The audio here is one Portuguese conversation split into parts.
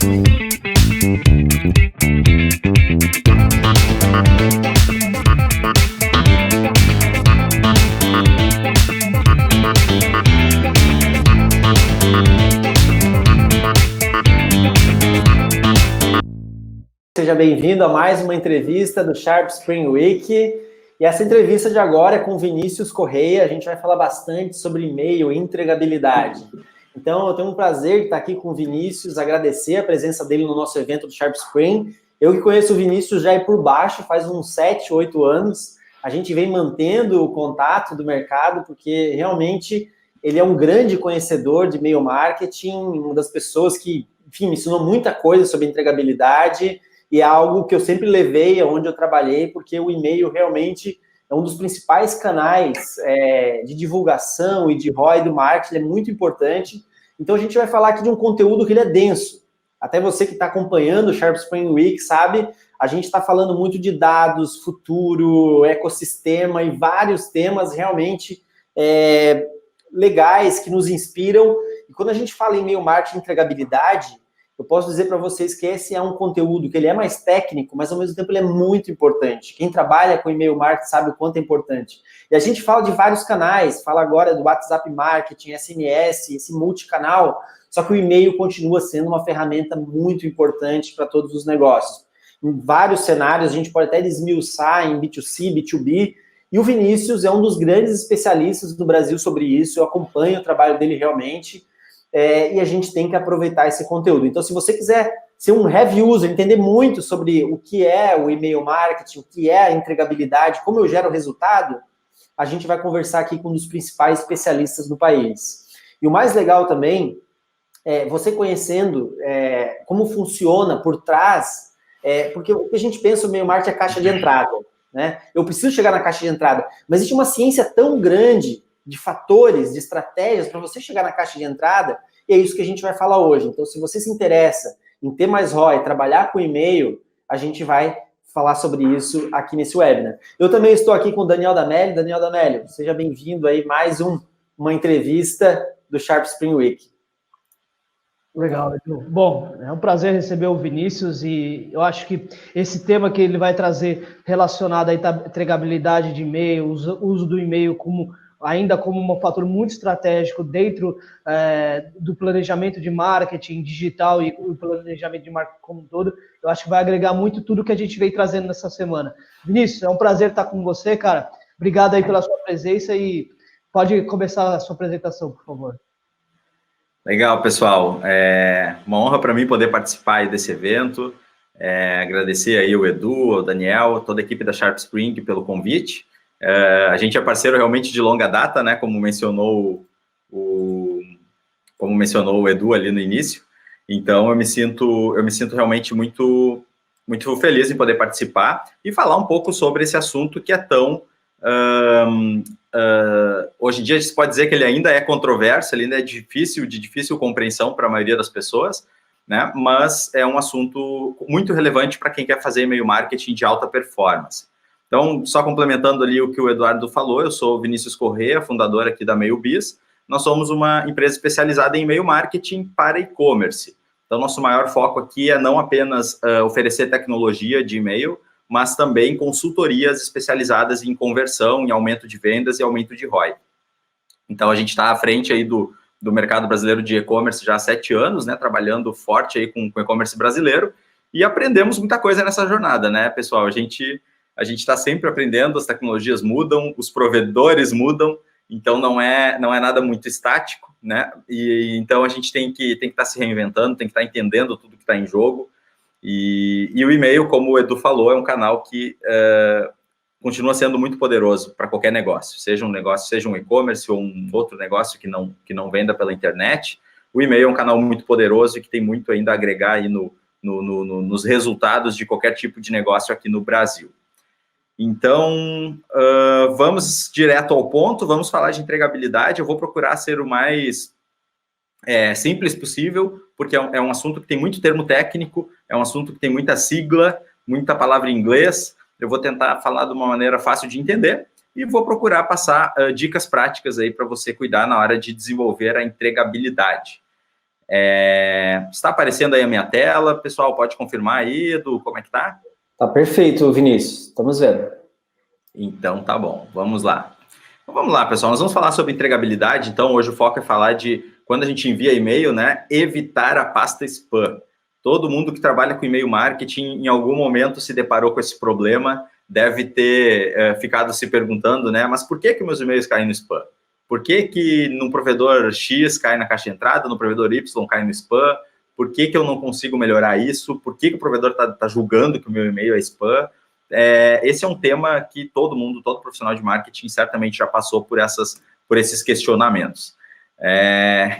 Seja bem-vindo a mais uma entrevista do Sharp Spring Week. E essa entrevista de agora é com Vinícius Correia. A gente vai falar bastante sobre e-mail e entregabilidade. Então, eu tenho um prazer de estar aqui com o Vinícius, agradecer a presença dele no nosso evento do Sharp Spring. Eu que conheço o Vinícius já por baixo, faz uns 7, 8 anos. A gente vem mantendo o contato do mercado, porque realmente ele é um grande conhecedor de e-mail marketing, uma das pessoas que, enfim, me ensinou muita coisa sobre entregabilidade. E é algo que eu sempre levei aonde eu trabalhei, porque o e-mail realmente é um dos principais canais de divulgação e de ROI do marketing, ele é muito importante. Então, a gente vai falar aqui de um conteúdo que ele é denso. Até você que está acompanhando o Sharp Spring Week sabe, a gente está falando muito de dados, futuro, ecossistema e vários temas realmente legais que nos inspiram. E quando a gente fala em e-mail marketing e entregabilidade, eu posso dizer para vocês que esse é um conteúdo que ele é mais técnico, mas ao mesmo tempo ele é muito importante. Quem trabalha com e-mail marketing sabe o quanto é importante. E a gente fala de vários canais, fala agora do WhatsApp Marketing, SMS, esse multicanal, só que o e-mail continua sendo uma ferramenta muito importante para todos os negócios. Em vários cenários, a gente pode até desmiuçar em B2C, B2B, e o Vinícius é um dos grandes especialistas do Brasil sobre isso, eu acompanho o trabalho dele realmente, e a gente tem que aproveitar esse conteúdo. Então, se você quiser ser um heavy user, entender muito sobre o que é o e-mail marketing, o que é a entregabilidade, como eu gero resultado, a gente vai conversar aqui com um dos principais especialistas do país. E o mais legal também é você conhecendo como funciona por trás, porque o que a gente pensa no e-mail marketing é a caixa de entrada, né? Eu preciso chegar na caixa de entrada, mas existe uma ciência tão grande de fatores, de estratégias para você chegar na caixa de entrada, e é isso que a gente vai falar hoje. Então, se você se interessa em ter mais ROI, trabalhar com e-mail, a gente vai falar sobre isso aqui nesse webinar. Eu também estou aqui com o Daniel D'Amelio. Daniel D'Amelio, seja bem-vindo aí mais uma entrevista do Sharp Spring Week. Legal, Edu. Bom, é um prazer receber o Vinícius e eu acho que esse tema que ele vai trazer relacionado à entregabilidade de e-mail, uso do e-mail ainda como um fator muito estratégico dentro do planejamento de marketing digital e o planejamento de marketing como um todo, eu acho que vai agregar muito tudo que a gente veio trazendo nessa semana. Vinícius, é um prazer estar com você, cara. Obrigado aí pela sua presença e pode começar a sua apresentação, por favor. Legal, pessoal. É uma honra para mim poder participar aí desse evento. Agradecer aí o Edu, o Daniel, toda a equipe da Sharp Spring pelo convite. A gente é parceiro realmente de longa data, né? Como mencionou o Edu ali no início. Então, eu me sinto realmente muito, muito feliz em poder participar e falar um pouco sobre esse assunto que é tão... hoje em dia, a gente pode dizer que ele ainda é controverso, ele ainda é de difícil compreensão para a maioria das pessoas, né? Mas é um assunto muito relevante para quem quer fazer e-mail marketing de alta performance. Então, só complementando ali o que o Eduardo falou, eu sou o Vinícius Correia, fundador aqui da MailBiz. Nós somos uma empresa especializada em e-mail marketing para e-commerce. Então, nosso maior foco aqui é não apenas oferecer tecnologia de e-mail, mas também consultorias especializadas em conversão, em aumento de vendas e aumento de ROI. Então, a gente está à frente aí do mercado brasileiro de e-commerce já há 7 anos, né, trabalhando forte aí com o e-commerce brasileiro, e aprendemos muita coisa nessa jornada, né, pessoal? A gente está sempre aprendendo, as tecnologias mudam, os provedores mudam, então não é nada muito estático, né? E então a gente tem que estar se reinventando, tem que estar entendendo tudo que está em jogo. E o e-mail, como o Edu falou, é um canal que continua sendo muito poderoso para qualquer negócio, seja um e-commerce ou um outro negócio que não venda pela internet. O e-mail é um canal muito poderoso e que tem muito ainda a agregar aí nos resultados de qualquer tipo de negócio aqui no Brasil. Então, vamos direto ao ponto, vamos falar de entregabilidade. Eu vou procurar ser o mais simples possível, porque é um assunto que tem muito termo técnico, é um assunto que tem muita sigla, muita palavra em inglês. Eu vou tentar falar de uma maneira fácil de entender e vou procurar passar dicas práticas aí para você cuidar na hora de desenvolver a entregabilidade. Está aparecendo aí a minha tela, pessoal, pode confirmar aí, Edu, como é que tá? Tá perfeito, Vinícius, estamos vendo. Então tá bom, vamos lá. Então, vamos lá, pessoal, nós vamos falar sobre entregabilidade, então hoje o foco é falar de, quando a gente envia e-mail, né, evitar a pasta spam. Todo mundo que trabalha com e-mail marketing, em algum momento se deparou com esse problema, deve ter ficado se perguntando, né, mas por que meus e-mails caem no spam? Por que no provedor X cai na caixa de entrada, no provedor Y cai no spam? Por que eu não consigo melhorar isso? Por que o provedor está julgando que o meu e-mail é spam? Esse é um tema que todo mundo, todo profissional de marketing certamente já passou por esses questionamentos.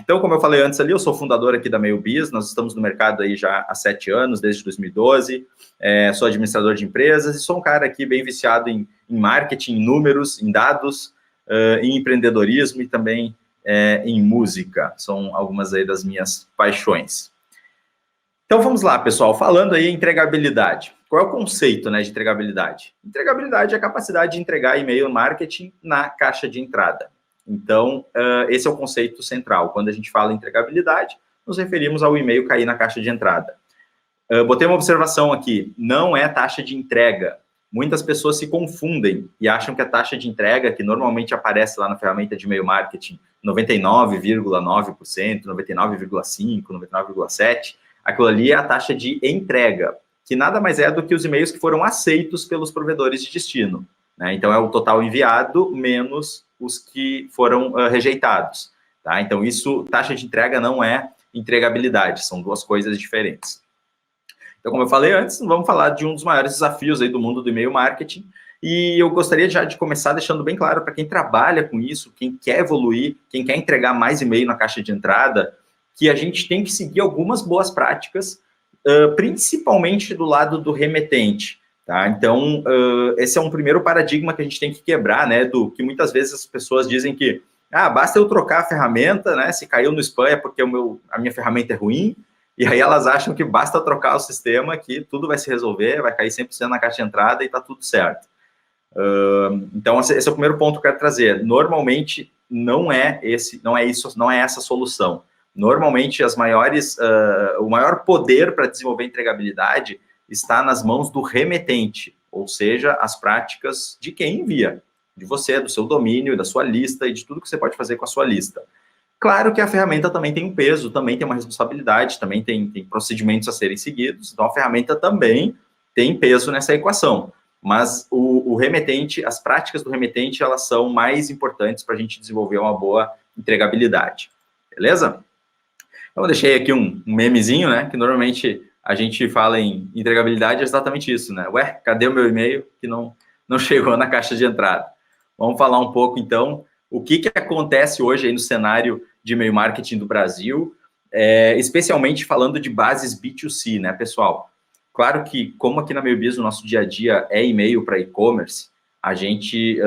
Então, como eu falei antes ali, eu sou fundador aqui da MailBiz, nós estamos no mercado aí já há 7 anos, desde 2012, sou administrador de empresas e sou um cara aqui bem viciado em marketing, em números, em dados, em empreendedorismo e também em música. São algumas aí das minhas paixões. Então, vamos lá, pessoal, falando aí em entregabilidade. Qual é o conceito, né, de entregabilidade? Entregabilidade é a capacidade de entregar e-mail marketing na caixa de entrada. Então, esse é o conceito central. Quando a gente fala em entregabilidade, nos referimos ao e-mail cair na caixa de entrada. Botei uma observação aqui, não é taxa de entrega. Muitas pessoas se confundem e acham que a taxa de entrega, que normalmente aparece lá na ferramenta de e-mail marketing, 99,9%, 99,5%, 99,7%, aquilo ali é a taxa de entrega, que nada mais é do que os e-mails que foram aceitos pelos provedores de destino, né? Então, é o total enviado menos os que foram rejeitados, tá? Então, taxa de entrega não é entregabilidade, são duas coisas diferentes. Então, como eu falei antes, vamos falar de um dos maiores desafios aí do mundo do e-mail marketing, e eu gostaria já de começar deixando bem claro para quem trabalha com isso, quem quer evoluir, quem quer entregar mais e-mail na caixa de entrada, que a gente tem que seguir algumas boas práticas, principalmente do lado do remetente, tá? Então, esse é um primeiro paradigma que a gente tem que quebrar, né, que muitas vezes as pessoas dizem que, basta eu trocar a ferramenta, né, se caiu no spam é porque a minha ferramenta é ruim, e aí elas acham que basta trocar o sistema que tudo vai se resolver, vai cair 100% na caixa de entrada e tá tudo certo. Então, esse é o primeiro ponto que eu quero trazer. Normalmente, não é essa a solução. Normalmente, o maior poder para desenvolver entregabilidade está nas mãos do remetente, ou seja, as práticas de quem envia, de você, do seu domínio, da sua lista e de tudo que você pode fazer com a sua lista. Claro que a ferramenta também tem um peso, também tem uma responsabilidade, também tem procedimentos a serem seguidos, então a ferramenta também tem peso nessa equação, mas o remetente, as práticas do remetente, elas são mais importantes para a gente desenvolver uma boa entregabilidade, beleza? Então, eu deixei aqui um memezinho, né, que normalmente a gente fala em entregabilidade, é exatamente isso, né? Ué, cadê o meu e-mail que não chegou na caixa de entrada? Vamos falar um pouco, então, o que acontece hoje aí no cenário de e-mail marketing do Brasil, especialmente falando de bases B2C, né, pessoal? Claro que, como aqui na MailBiz o nosso dia a dia é e-mail para e-commerce, a gente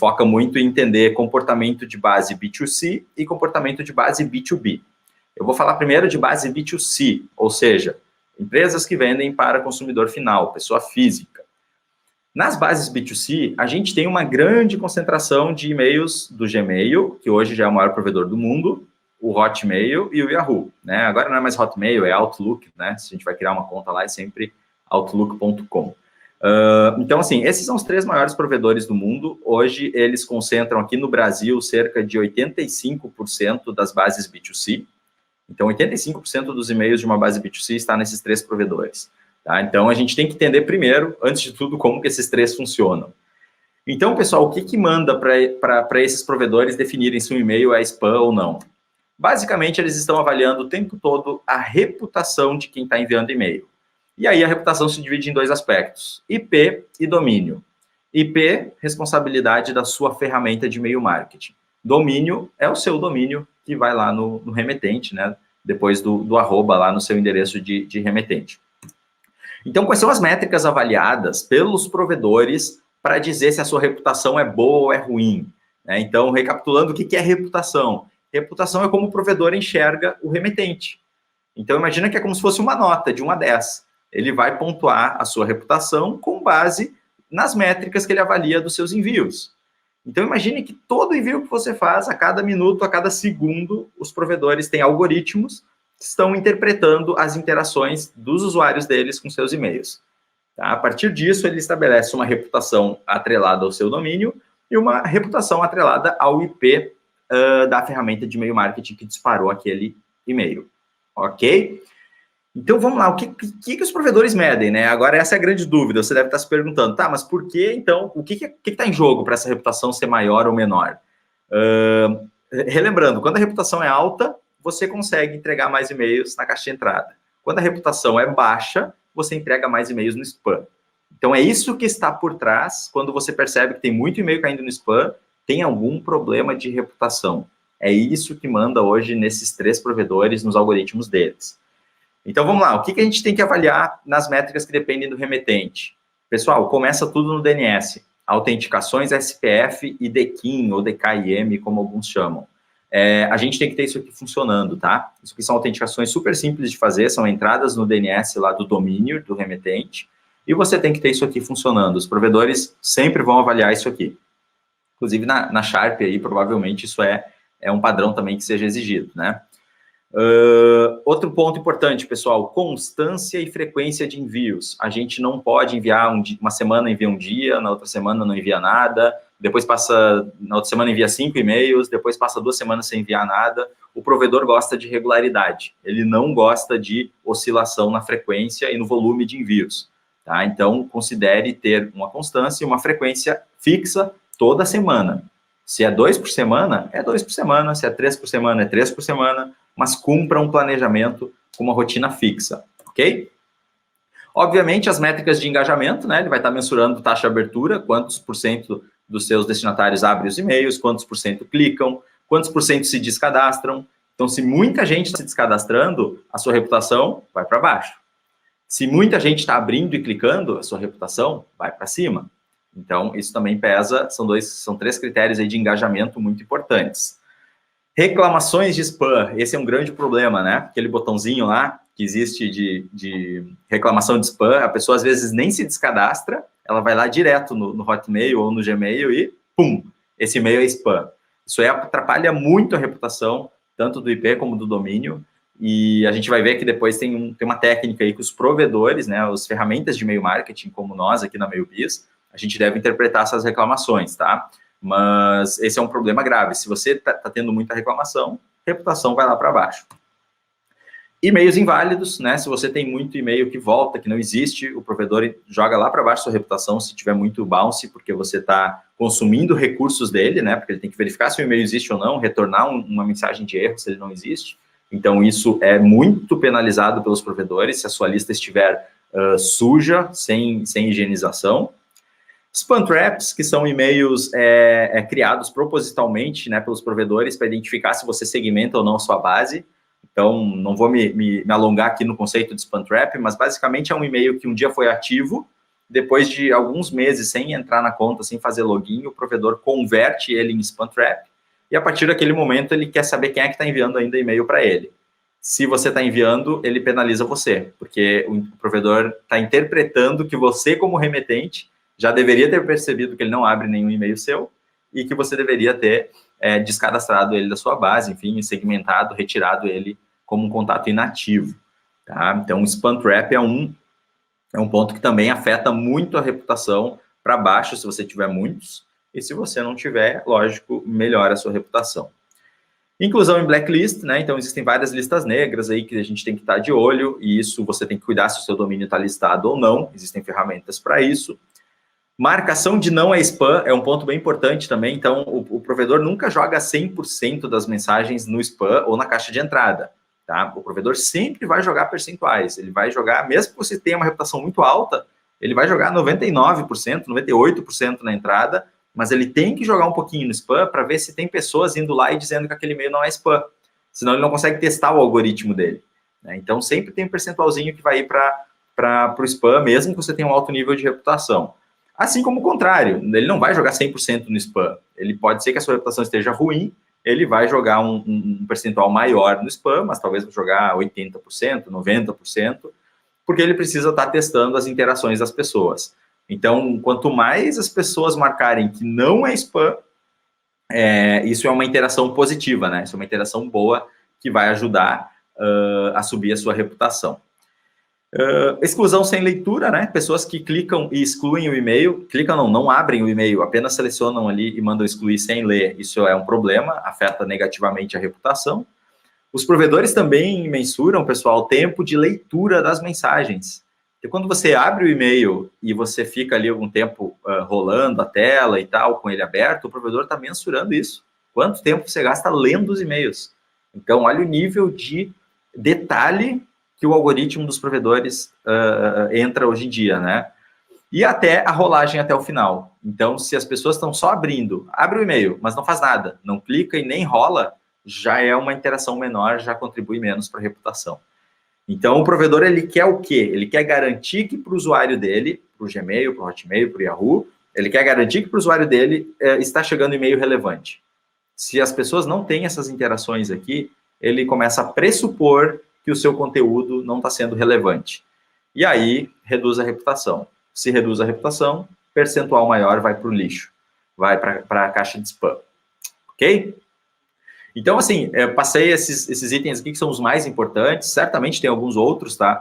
foca muito em entender comportamento de base B2C e comportamento de base B2B. Eu vou falar primeiro de base B2C, ou seja, empresas que vendem para consumidor final, pessoa física. Nas bases B2C, a gente tem uma grande concentração de e-mails do Gmail, que hoje já é o maior provedor do mundo, o Hotmail e o Yahoo, né? Agora não é mais Hotmail, é Outlook, né? Se a gente vai criar uma conta lá, é sempre outlook.com. Então, assim, esses são os 3 maiores provedores do mundo. Hoje, eles concentram aqui no Brasil cerca de 85% das bases B2C. Então, 85% dos e-mails de uma base B2C está nesses 3 provedores. Tá? Então, a gente tem que entender primeiro, antes de tudo, como que esses 3 funcionam. Então, pessoal, o que manda para esses provedores definirem se um e-mail é spam ou não? Basicamente, eles estão avaliando o tempo todo a reputação de quem está enviando e-mail. E aí, a reputação se divide em 2 aspectos, IP e domínio. IP, responsabilidade da sua ferramenta de e-mail marketing. Domínio é o seu domínio que vai lá no remetente, né? Depois do arroba lá no seu endereço de remetente. Então, quais são as métricas avaliadas pelos provedores para dizer se a sua reputação é boa ou é ruim? Então, recapitulando, o que é reputação? Reputação é como o provedor enxerga o remetente. Então, imagina que é como se fosse uma nota de 1 a 10. Ele vai pontuar a sua reputação com base nas métricas que ele avalia dos seus envios. Então, imagine que todo envio que você faz, a cada minuto, a cada segundo, os provedores têm algoritmos estão interpretando as interações dos usuários deles com seus e-mails. Tá? A partir disso, ele estabelece uma reputação atrelada ao seu domínio e uma reputação atrelada ao IP da ferramenta de e-mail marketing que disparou aquele e-mail. Ok? Então, vamos lá. O que os provedores medem, né? Agora, essa é a grande dúvida. Você deve estar se perguntando, tá, mas por que, então, o que está em jogo para essa reputação ser maior ou menor? Relembrando, quando a reputação é alta, você consegue entregar mais e-mails na caixa de entrada. Quando a reputação é baixa, você entrega mais e-mails no spam. Então, é isso que está por trás. Quando você percebe que tem muito e-mail caindo no spam, tem algum problema de reputação. É isso que manda hoje nesses 3 provedores, nos algoritmos deles. Então, vamos lá. O que a gente tem que avaliar nas métricas que dependem do remetente? Pessoal, começa tudo no DNS. Autenticações SPF e DKIM, ou DKIM, como alguns chamam. A gente tem que ter isso aqui funcionando, tá? Isso aqui são autenticações super simples de fazer, são entradas no DNS lá do domínio, do remetente, e você tem que ter isso aqui funcionando. Os provedores sempre vão avaliar isso aqui. Inclusive, na Sharp aí, provavelmente, isso é um padrão também que seja exigido, né? Outro ponto importante, pessoal, constância e frequência de envios. A gente não pode enviar uma semana envia um dia, na outra semana não envia nada, depois na outra semana envia 5 e-mails, depois passa 2 semanas sem enviar nada. O provedor gosta de regularidade, ele não gosta de oscilação na frequência e no volume de envios, tá? Então, considere ter uma constância e uma frequência fixa toda semana. Se é 2 por semana, é 2 por semana, se é 3 por semana, é 3 por semana, mas cumpra um planejamento com uma rotina fixa, ok? Obviamente, as métricas de engajamento, né? Ele vai estar mensurando taxa de abertura, quantos por cento dos seus destinatários abrem os e-mails, quantos por cento clicam, quantos por cento se descadastram. Então, se muita gente está se descadastrando, a sua reputação vai para baixo. Se muita gente está abrindo e clicando, a sua reputação vai para cima. Então, isso também pesa, são 3 critérios aí de engajamento muito importantes. Reclamações de spam, esse é um grande problema, né? Aquele botãozinho lá que existe de reclamação de spam, a pessoa às vezes nem se descadastra, ela vai lá direto no Hotmail ou no Gmail e pum, esse e-mail é spam. Isso aí atrapalha muito a reputação, tanto do IP como do domínio, e a gente vai ver que depois tem uma técnica aí que os provedores, né, as ferramentas de e-mail marketing, como nós aqui na MailBiz, a gente deve interpretar essas reclamações, tá? Mas esse é um problema grave. Se você está tendo muita reclamação, a reputação vai lá para baixo. E-mails inválidos, né? Se você tem muito e-mail que volta, que não existe, o provedor joga lá para baixo a sua reputação se tiver muito bounce, porque você está consumindo recursos dele, né? Porque ele tem que verificar se o e-mail existe ou não, retornar uma mensagem de erro se ele não existe. Então, isso é muito penalizado pelos provedores se a sua lista estiver suja, sem higienização. Spam traps, que são e-mails criados propositalmente, né, pelos provedores para identificar se você segmenta ou não a sua base. Então, não vou me alongar aqui no conceito de spam trap, mas basicamente é um e-mail que um dia foi ativo, depois de alguns meses sem entrar na conta, sem fazer login, o provedor converte ele em spam trap, e a partir daquele momento ele quer saber quem é que está enviando ainda e-mail para ele. Se você está enviando, ele penaliza você, porque o provedor está interpretando que você, como remetente, já deveria ter percebido que ele não abre nenhum e-mail seu e que você deveria ter descadastrado ele da sua base, enfim, segmentado, retirado ele como um contato inativo, tá? Então, o spam trap é um ponto que também afeta muito a reputação para baixo, se você tiver muitos, e se você não tiver, lógico, melhora a sua reputação. Inclusão em blacklist, né? Então, existem várias listas negras aí que a gente tem que estar de olho, e isso você tem que cuidar se o seu domínio está listado ou não, existem ferramentas para isso. Marcação de não é spam é um ponto bem importante também, então o provedor nunca joga 100% das mensagens no spam ou na caixa de entrada, tá? O provedor sempre vai jogar percentuais, ele vai jogar, mesmo que você tenha uma reputação muito alta, ele vai jogar 99%, 98% na entrada, mas ele tem que jogar um pouquinho no spam para ver se tem pessoas indo lá e dizendo que aquele e-mail não é spam, senão ele não consegue testar o algoritmo dele, né? Então sempre tem um percentualzinho que vai ir para o spam, mesmo que você tenha um alto nível de reputação. Assim como o contrário, ele não vai jogar 100% no spam. Ele pode ser que a sua reputação esteja ruim, ele vai jogar um percentual maior no spam, mas talvez jogar 80%, 90%, porque ele precisa estar testando as interações das pessoas. Então, quanto mais as pessoas marcarem que não é spam, isso é uma interação positiva, né? Isso é uma interação boa que vai ajudar a subir a sua reputação. Exclusão sem leitura, né? Pessoas que clicam e excluem o e-mail, clicam não abrem o e-mail, apenas selecionam ali e mandam excluir sem ler. Isso é um problema, afeta negativamente a reputação. Os provedores também mensuram, pessoal, o tempo de leitura das mensagens. Porque quando você abre o e-mail e você fica ali algum tempo rolando a tela e tal, com ele aberto, o provedor está mensurando isso. Quanto tempo você gasta lendo os e-mails? Então, olha o nível de detalhe que o algoritmo dos provedores entra hoje em dia, né? E até a rolagem até o final. Então, se as pessoas estão só abre o e-mail, mas não faz nada, não clica e nem rola, já é uma interação menor, já contribui menos para a reputação. Então, o provedor, ele quer o quê? Ele quer garantir que para o usuário dele, para o Gmail, para o Hotmail, para o Yahoo, ele quer garantir que para o usuário dele está chegando e-mail relevante. Se as pessoas não têm essas interações aqui, ele começa a pressupor que o seu conteúdo não está sendo relevante. E aí, reduz a reputação. Se reduz a reputação, percentual maior vai para o lixo, vai para a caixa de spam. Ok? Então, assim, passei esses itens aqui que são os mais importantes. Certamente tem alguns outros, tá?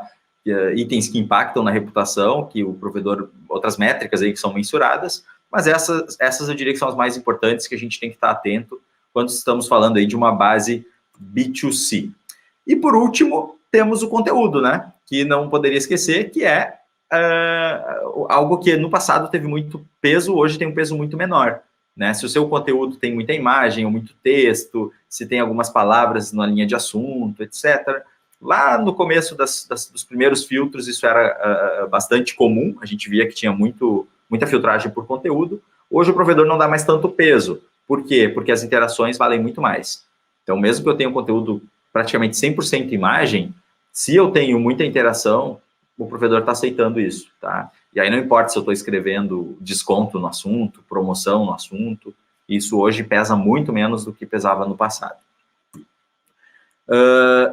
Itens que impactam na reputação, que o provedor, outras métricas aí que são mensuradas, mas essas eu diria que são as mais importantes que a gente tem que estar atento quando estamos falando aí de uma base B2C. E por último, temos o conteúdo, né? Que não poderia esquecer, que é algo que no passado teve muito peso, hoje tem um peso muito menor. Né? Se o seu conteúdo tem muita imagem ou muito texto, se tem algumas palavras na linha de assunto, etc. Lá no começo dos primeiros filtros, isso era bastante comum, a gente via que tinha muita filtragem por conteúdo. Hoje o provedor não dá mais tanto peso. Por quê? Porque as interações valem muito mais. Então, mesmo que eu tenha um conteúdo praticamente 100% imagem, se eu tenho muita interação, o provedor está aceitando isso, tá? E aí não importa se eu estou escrevendo desconto no assunto, promoção no assunto, isso hoje pesa muito menos do que pesava no passado.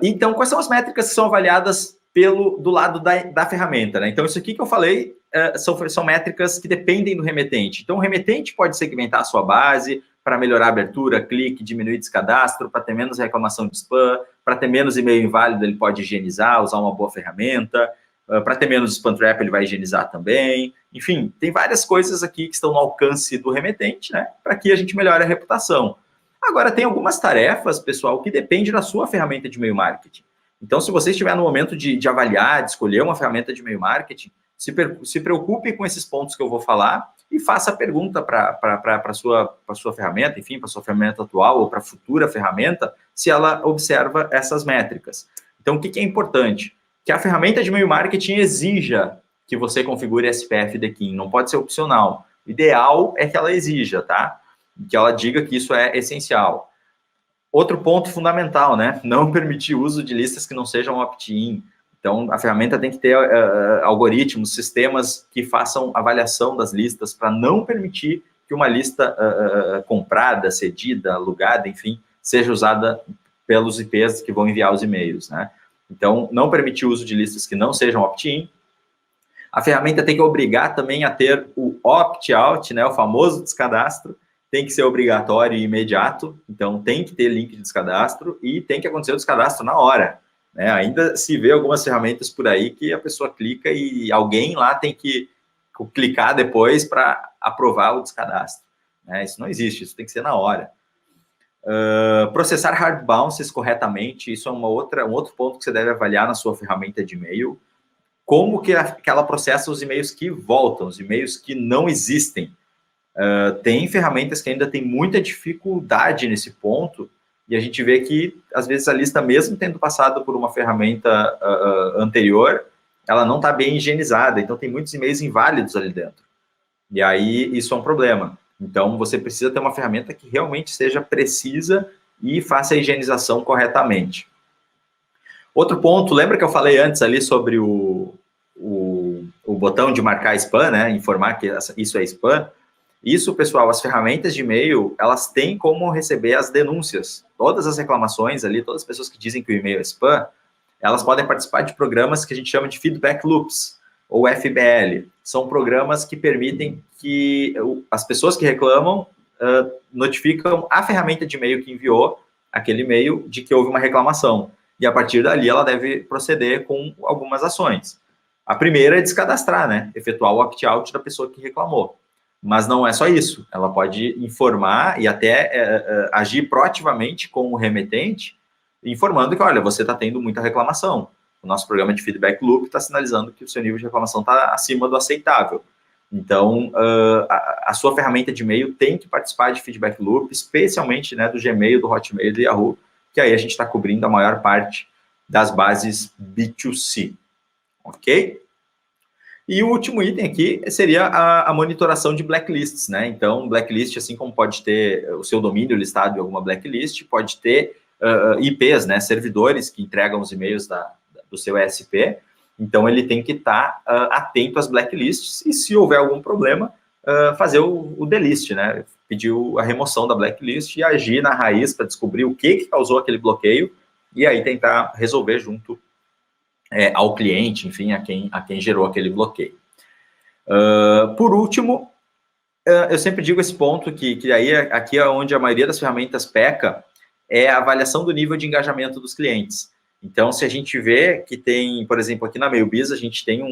Então, quais são as métricas que são avaliadas do lado da ferramenta, né? Então, isso aqui que eu falei são métricas que dependem do remetente. Então, o remetente pode segmentar a sua base para melhorar a abertura, clique, diminuir descadastro, para ter menos reclamação de spam, para ter menos e-mail inválido, ele pode higienizar, usar uma boa ferramenta. Para ter menos spam trap, ele vai higienizar também. Enfim, tem várias coisas aqui que estão no alcance do remetente, né? Para que a gente melhore a reputação. Agora, tem algumas tarefas, pessoal, que dependem da sua ferramenta de e-mail marketing. Então, se você estiver no momento de avaliar, de escolher uma ferramenta de e-mail marketing, se preocupe com esses pontos que eu vou falar e faça a pergunta para a sua ferramenta, enfim, para a sua ferramenta atual ou para a futura ferramenta, se ela observa essas métricas. Então, o que é importante? Que a ferramenta de e-mail marketing exija que você configure SPF DKIM, não pode ser opcional. O ideal é que ela exija, tá? Que ela diga que isso é essencial. Outro ponto fundamental, né? Não permitir o uso de listas que não sejam opt-in. Então, a ferramenta tem que ter algoritmos, sistemas que façam avaliação das listas para não permitir que uma lista comprada, cedida, alugada, enfim, seja usada pelos IPs que vão enviar os e-mails, né? Então, não permitir o uso de listas que não sejam opt-in. A ferramenta tem que obrigar também a ter o opt-out, né, o famoso descadastro, tem que ser obrigatório e imediato, então tem que ter link de descadastro e tem que acontecer o descadastro na hora. Né? Ainda se vê algumas ferramentas por aí que a pessoa clica e alguém lá tem que clicar depois para aprovar o descadastro. Né? Isso não existe, isso tem que ser na hora. Processar hard bounces corretamente, isso é um outro ponto que você deve avaliar na sua ferramenta de e-mail. Como que ela processa os e-mails que voltam, os e-mails que não existem. Tem ferramentas que ainda tem muita dificuldade nesse ponto, e a gente vê que, às vezes, a lista, mesmo tendo passado por uma ferramenta anterior, ela não está bem higienizada, então tem muitos e-mails inválidos ali dentro. E aí, isso é um problema. Então, você precisa ter uma ferramenta que realmente seja precisa e faça a higienização corretamente. Outro ponto, lembra que eu falei antes ali sobre o botão de marcar spam, né? Informar que isso é spam. Isso, pessoal, as ferramentas de e-mail, elas têm como receber as denúncias. Todas as reclamações ali, todas as pessoas que dizem que o e-mail é spam, elas podem participar de programas que a gente chama de feedback loops, ou FBL. São programas que permitem que as pessoas que reclamam notificam a ferramenta de e-mail que enviou aquele e-mail de que houve uma reclamação. e a partir dali ela deve proceder com algumas ações. A primeira é descadastrar, né? Efetuar o opt-out da pessoa que reclamou. Mas não é só isso. Ela pode informar e até agir proativamente com o remetente, informando que, olha, você está tendo muita reclamação. O nosso programa de feedback loop está sinalizando que o seu nível de reclamação está acima do aceitável. Então, a sua ferramenta de e-mail tem que participar de feedback loop, especialmente, né, do Gmail, do Hotmail e do Yahoo, que aí a gente está cobrindo a maior parte das bases B2C. Ok? E o último item aqui seria a monitoração de blacklists, né? Então, blacklist, assim como pode ter o seu domínio listado em alguma blacklist, pode ter IPs, né? Servidores que entregam os e-mails do seu ESP. Então, ele tem que estar atento às blacklists e, se houver algum problema, fazer o delist, né? Pedir a remoção da blacklist e agir na raiz para descobrir o que causou aquele bloqueio e aí tentar resolver junto ao cliente, enfim, a quem gerou aquele bloqueio. Por último, eu sempre digo esse ponto, que aí aqui é onde a maioria das ferramentas peca, é a avaliação do nível de engajamento dos clientes. Então, se a gente vê que tem, por exemplo, aqui na MailBiz, a gente tem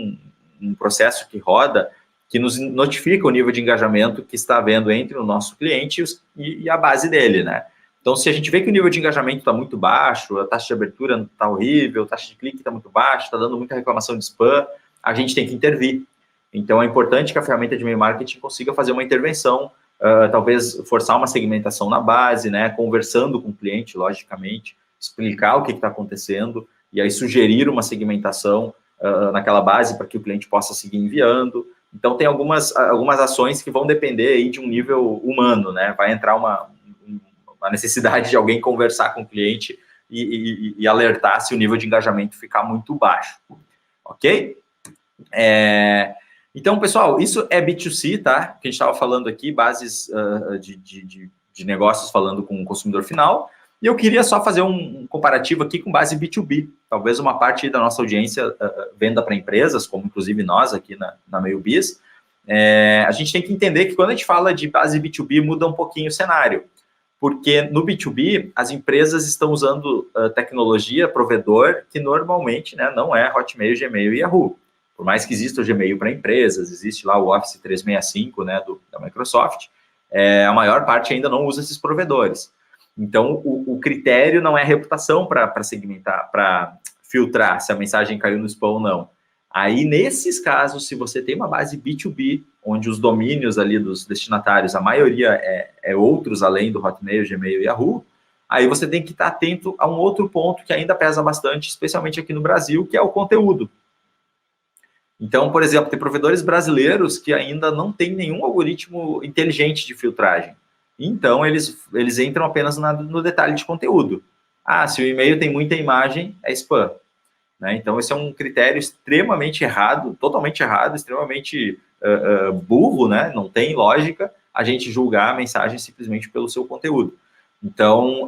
um processo que roda, que nos notifica o nível de engajamento que está havendo entre o nosso cliente e a base dele, né? Então, se a gente vê que o nível de engajamento está muito baixo, a taxa de abertura está horrível, a taxa de clique está muito baixa, está dando muita reclamação de spam, a gente tem que intervir. Então, é importante que a ferramenta de e-mail marketing consiga fazer uma intervenção, talvez forçar uma segmentação na base, né, conversando com o cliente, logicamente, explicar o que está acontecendo, e aí sugerir uma segmentação naquela base para que o cliente possa seguir enviando. Então, tem algumas ações que vão depender aí de um nível humano, né? Vai entrar uma necessidade de alguém conversar com o cliente e alertar se o nível de engajamento ficar muito baixo, ok? Então, pessoal, isso é B2C, tá? Que a gente estava falando aqui, bases de negócios falando com o consumidor final, e eu queria só fazer um comparativo aqui com base B2B. Talvez uma parte da nossa audiência venda para empresas, como inclusive nós aqui na MailBiz. A gente tem que entender que quando a gente fala de base B2B, muda um pouquinho o cenário. Porque no B2B, as empresas estão usando tecnologia, provedor, que normalmente, né, não é Hotmail, Gmail e Yahoo. Por mais que exista o Gmail para empresas, existe lá o Office 365, né, da Microsoft, a maior parte ainda não usa esses provedores. Então, o critério não é reputação para segmentar, para filtrar se a mensagem caiu no spam ou não. Aí, nesses casos, se você tem uma base B2B, onde os domínios ali dos destinatários, a maioria é outros além do Hotmail, Gmail e Yahoo, aí você tem que estar atento a um outro ponto que ainda pesa bastante, especialmente aqui no Brasil, que é o conteúdo. Então, por exemplo, tem provedores brasileiros que ainda não tem nenhum algoritmo inteligente de filtragem. Então, eles entram apenas no detalhe de conteúdo. Se o e-mail tem muita imagem, é spam. Né? Então, esse é um critério extremamente errado, totalmente errado, extremamente burro, né? Não tem lógica a gente julgar a mensagem simplesmente pelo seu conteúdo. Então,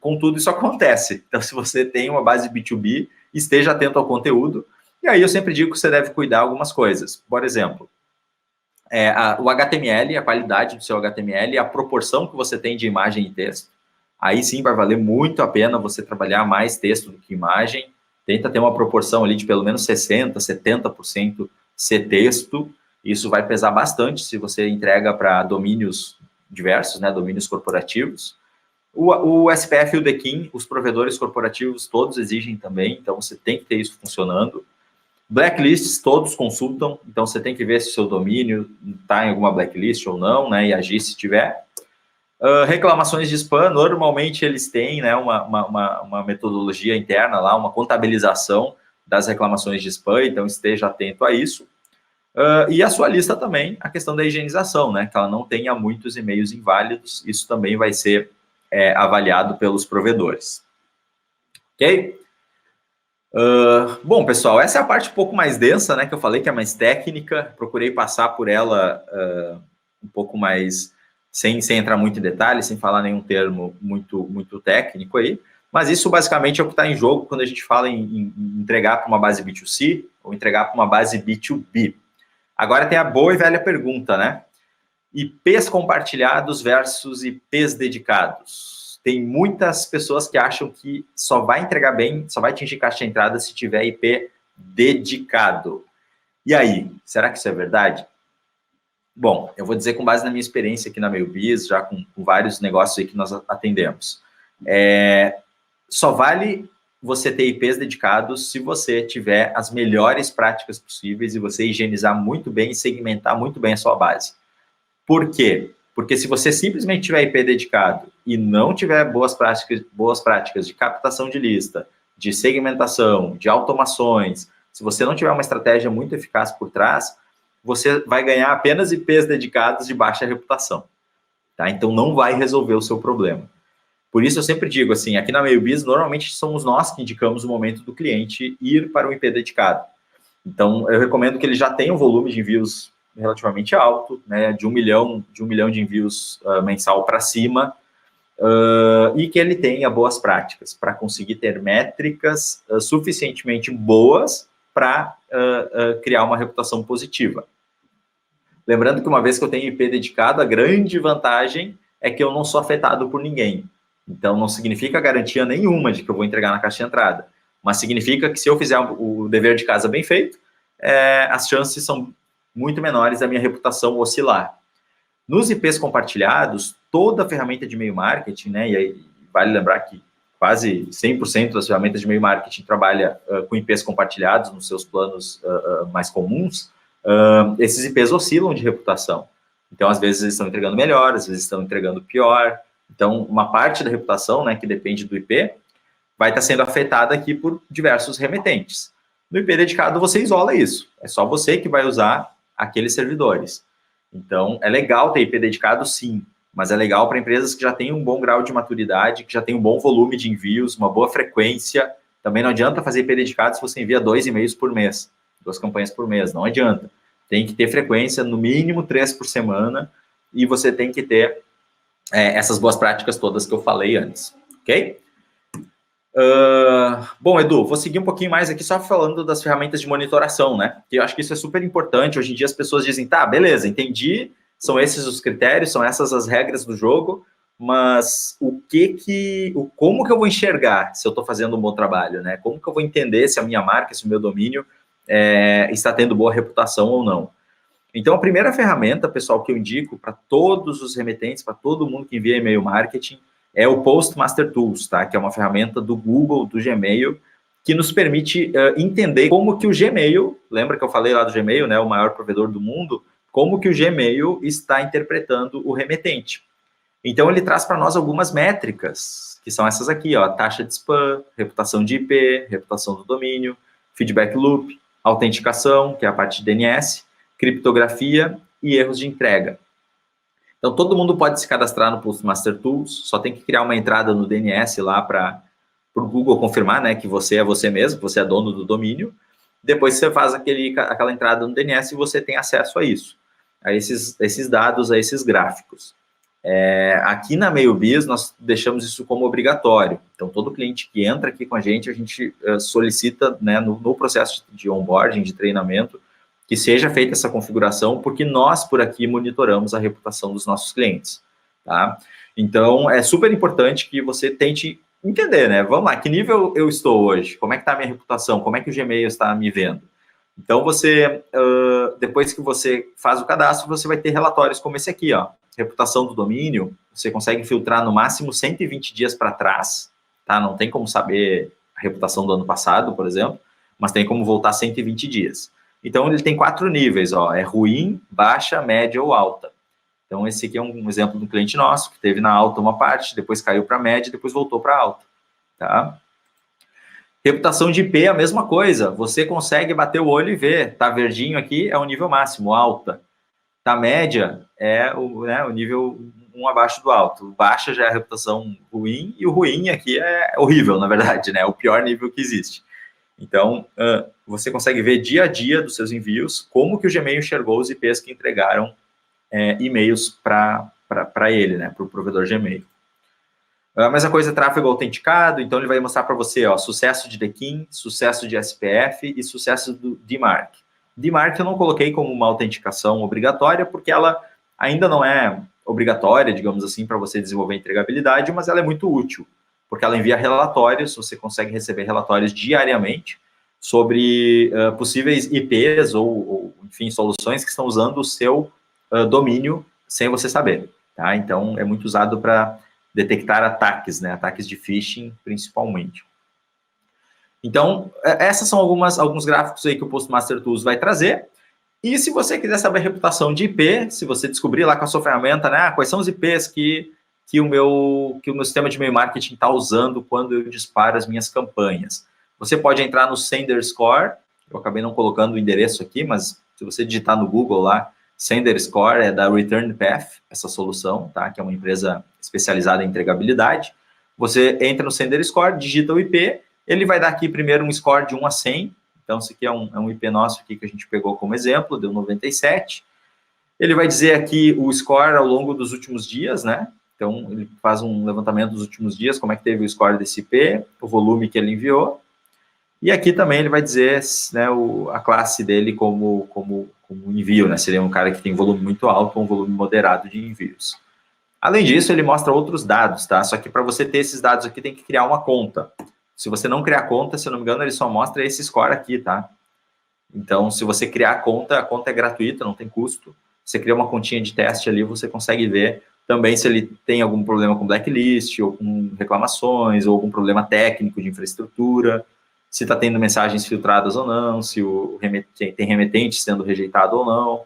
contudo, isso acontece. Então, se você tem uma base B2B, esteja atento ao conteúdo. E aí eu sempre digo que você deve cuidar algumas coisas. Por exemplo, o HTML, a qualidade do seu HTML, a proporção que você tem de imagem e texto. Aí sim vai valer muito a pena você trabalhar mais texto do que imagem. Tenta ter uma proporção ali de pelo menos 60%, 70% ser texto. Isso vai pesar bastante se você entrega para domínios diversos, né, domínios corporativos. O SPF e o DKIM, os provedores corporativos todos exigem também, então você tem que ter isso funcionando. Blacklists todos consultam, então você tem que ver se o seu domínio está em alguma blacklist ou não, né, e agir se tiver. Reclamações de spam, normalmente eles têm, né, uma metodologia interna lá, uma contabilização das reclamações de spam, então esteja atento a isso. E a sua lista também, a questão da higienização, né, que ela não tenha muitos e-mails inválidos, isso também vai ser avaliado pelos provedores. Ok? Bom, pessoal, essa é a parte um pouco mais densa, né, que eu falei que é mais técnica, procurei passar por ela um pouco mais, sem entrar muito em detalhes, sem falar nenhum termo muito técnico aí, mas isso basicamente é o que está em jogo quando a gente fala em entregar para uma base B2C ou entregar para uma base B2B. Agora tem a boa e velha pergunta, né? IPs compartilhados versus IPs dedicados. tem muitas pessoas que acham que só vai entregar bem, só vai atingir caixa de entrada se tiver IP dedicado. E aí, será que isso é verdade? Bom, eu vou dizer com base na minha experiência aqui na MeioBiz, já com vários negócios aí que nós atendemos. Só vale você ter IPs dedicados se você tiver as melhores práticas possíveis e você higienizar muito bem e segmentar muito bem a sua base. Por quê? Porque se você simplesmente tiver IP dedicado e não tiver boas práticas de captação de lista, de segmentação, de automações, se você não tiver uma estratégia muito eficaz por trás, você vai ganhar apenas IPs dedicados de baixa reputação. Tá? Então, não vai resolver o seu problema. Por isso, eu sempre digo assim, aqui na MeioBiz, normalmente somos nós que indicamos o momento do cliente ir para um IP dedicado. Então, eu recomendo que ele já tenha um volume de envios relativamente alto, né, de 1 milhão de envios mensal para cima, e que ele tenha boas práticas para conseguir ter métricas suficientemente boas para criar uma reputação positiva. Lembrando que uma vez que eu tenho IP dedicado, a grande vantagem é que eu não sou afetado por ninguém. Então, não significa garantia nenhuma de que eu vou entregar na caixa de entrada, mas significa que se eu fizer o dever de casa bem feito, as chances são muito menores da minha reputação oscilar. Nos IPs compartilhados, toda a ferramenta de e-mail marketing, né, e aí vale lembrar que quase 100% das ferramentas de e-mail marketing trabalha com IPs compartilhados nos seus planos mais comuns, esses IPs oscilam de reputação. Então, às vezes, eles estão entregando melhor, às vezes estão entregando pior. Então, uma parte da reputação, né, que depende do IP, vai estar sendo afetada aqui por diversos remetentes. No IP dedicado, você isola isso. É só você que vai usar aqueles servidores. Então, é legal ter IP dedicado, sim, mas é legal para empresas que já têm um bom grau de maturidade, que já têm um bom volume de envios, uma boa frequência. Também não adianta fazer IP dedicado se você envia 2 e-mails por mês, 2 campanhas por mês, não adianta. Tem que ter frequência, no mínimo 3 por semana, e você tem que ter essas boas práticas todas que eu falei antes, ok? Bom, Edu, vou seguir um pouquinho mais aqui só falando das ferramentas de monitoração, né? Que eu acho que isso é super importante. Hoje em dia as pessoas dizem, tá, beleza, entendi, são esses os critérios, são essas as regras do jogo, mas como que eu vou enxergar se eu estou fazendo um bom trabalho, né? Como que eu vou entender se a minha marca, se o meu domínio está tendo boa reputação ou não? Então, a primeira ferramenta, pessoal, que eu indico para todos os remetentes, para todo mundo que envia e-mail marketing, é o Postmaster Tools, tá? Que é uma ferramenta do Google, do Gmail, que nos permite entender como que o Gmail, lembra que eu falei lá do Gmail, né, o maior provedor do mundo, como que o Gmail está interpretando o remetente. Então, ele traz para nós algumas métricas, que são essas aqui, ó, taxa de spam, reputação de IP, reputação do domínio, feedback loop, autenticação, que é a parte de DNS, criptografia e erros de entrega. Então, todo mundo pode se cadastrar no Postmaster Tools, só tem que criar uma entrada no DNS lá para o Google confirmar, né, que você é você mesmo, que você é dono do domínio. Depois você faz aquela entrada no DNS e você tem acesso a isso, a esses dados, a esses gráficos. Aqui na MeioBiz, nós deixamos isso como obrigatório. Então, todo cliente que entra aqui com a gente solicita, né, no processo de onboarding, de treinamento, que seja feita essa configuração, porque nós, por aqui, monitoramos a reputação dos nossos clientes, tá? Então, é super importante que você tente entender, né? Vamos lá, que nível eu estou hoje? Como é que está a minha reputação? Como é que o Gmail está me vendo? Então, você, depois que você faz o cadastro, você vai ter relatórios como esse aqui, ó. Reputação do domínio, você consegue filtrar no máximo 120 dias para trás, tá? Não tem como saber a reputação do ano passado, por exemplo, mas tem como voltar 120 dias. Então, ele tem 4 níveis, ó, é ruim, baixa, média ou alta. Então, esse aqui é um exemplo de um cliente nosso, que teve na alta uma parte, depois caiu para média, depois voltou para alta, tá? Reputação de IP é a mesma coisa, você consegue bater o olho e ver, tá verdinho aqui, é o nível máximo, alta. Tá média, é o nível 1 abaixo do alto. Baixa já é a reputação ruim, e o ruim aqui é horrível, na verdade, né? É o pior nível que existe. Então, você consegue ver dia a dia dos seus envios como que o Gmail enxergou os IPs que entregaram e-mails para ele, né, para o provedor Gmail. A mesma coisa, tráfego autenticado, então ele vai mostrar para você, ó, sucesso de DKIM, sucesso de SPF e sucesso do DMARC. DMARC eu não coloquei como uma autenticação obrigatória, porque ela ainda não é obrigatória, digamos assim, para você desenvolver entregabilidade, mas ela é muito útil, porque ela envia relatórios, você consegue receber relatórios diariamente sobre possíveis IPs ou, enfim, soluções que estão usando o seu domínio sem você saber, tá? Então, é muito usado para detectar ataques, né? Ataques de phishing, principalmente. Então, essas são alguns gráficos aí que o Postmaster Tools vai trazer. E se você quiser saber a reputação de IP, se você descobrir lá com a sua ferramenta, né, quais são os IPs que o meu sistema de e-mail marketing está usando quando eu disparo as minhas campanhas, você pode entrar no Sender Score. Eu acabei não colocando o endereço aqui, mas se você digitar no Google lá, Sender Score é da Return Path, essa solução, tá? Que é uma empresa especializada em entregabilidade. Você entra no Sender Score, digita o IP, ele vai dar aqui primeiro um score de 1 a 100, então esse aqui é um IP nosso aqui que a gente pegou como exemplo, deu 97. Ele vai dizer aqui o score ao longo dos últimos dias, né? Então, ele faz um levantamento dos últimos dias, como é que teve o score desse IP, o volume que ele enviou. E aqui também ele vai dizer, né, a classe dele como envio, né? Seria um cara que tem volume muito alto ou um volume moderado de envios. Além disso, ele mostra outros dados, tá? Só que para você ter esses dados aqui, tem que criar uma conta. Se você não criar conta, se eu não me engano, ele só mostra esse score aqui, tá? Então, se você criar a conta é gratuita, não tem custo. Você cria uma continha de teste ali, você consegue ver também se ele tem algum problema com blacklist, ou com reclamações, ou algum problema técnico de infraestrutura, se está tendo mensagens filtradas ou não, se tem remetente sendo rejeitado ou não,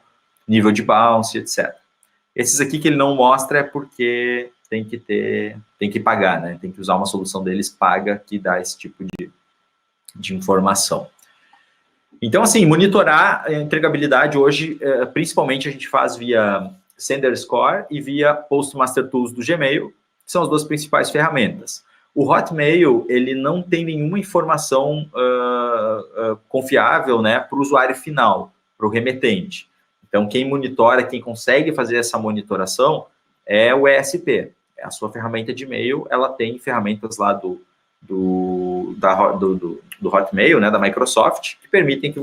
nível de bounce, etc. Esses aqui que ele não mostra é porque tem que pagar, né? Tem que usar uma solução deles paga que dá esse tipo de informação. Então, assim, monitorar a entregabilidade hoje, principalmente a gente faz via Sender Score e via Postmaster Tools do Gmail, que são as duas principais ferramentas. O Hotmail, ele não tem nenhuma informação confiável, né, para o usuário final, para o remetente. Então, quem monitora, quem consegue fazer essa monitoração é o ESP. A sua ferramenta de e-mail, ela tem ferramentas lá do Hotmail, né, da Microsoft, que permitem